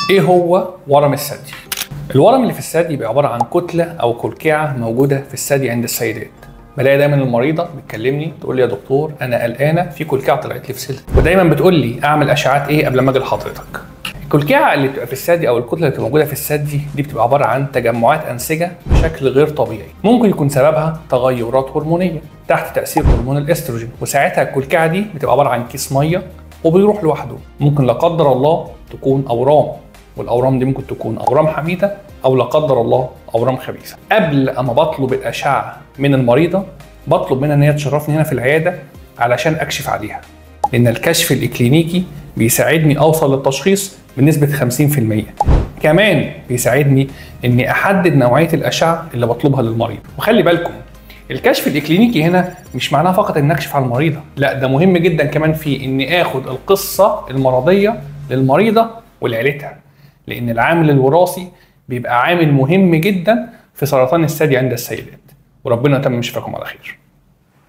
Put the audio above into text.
ايه هو ورم الثدي؟ الورم اللي في الثدي بيبقى عباره عن كتله او كلكعه موجوده في الثدي عند السيدات. بلاقي دايما المريضه بتكلمني تقول لي يا دكتور انا قلقانه في كلكعه طلعت لي في صدري، ودايما بتقول لي اعمل اشعات ايه قبل ما اجي لحضرتك. الكلكعه اللي بتبقى في الثدي او الكتله اللي بتبقى موجوده في الثدي دي بتبقى عباره عن تجمعات انسجه بشكل غير طبيعي، ممكن يكون سببها تغيرات هرمونيه تحت تاثير هرمون الاستروجين، وساعتها الكلكعه دي بتبقى عباره عن كيس ميه وبيروح لوحده. ممكن لا قدر الله تكون اورام، والاورام دي ممكن تكون اورام حميده او لا قدر الله اورام خبيثه. قبل اما بطلب الاشعه من المريضه بطلب منها ان هي تشرفني هنا في العياده علشان اكشف عليها، لان الكشف الاكلينيكي بيساعدني اوصل للتشخيص بنسبه 50%. كمان بيساعدني اني احدد نوعيه الاشعه اللي بطلبها للمريض. وخلي بالكم الكشف الاكلينيكي هنا مش معناه فقط ان اكشف على المريضه، لا ده مهم جدا كمان في اني اخد القصه المرضيه للمريضه ولعيلتها، لان العامل الوراثي بيبقى عامل مهم جدا في سرطان الثدي عند السيدات. وربنا يتمم شفاكم على خير.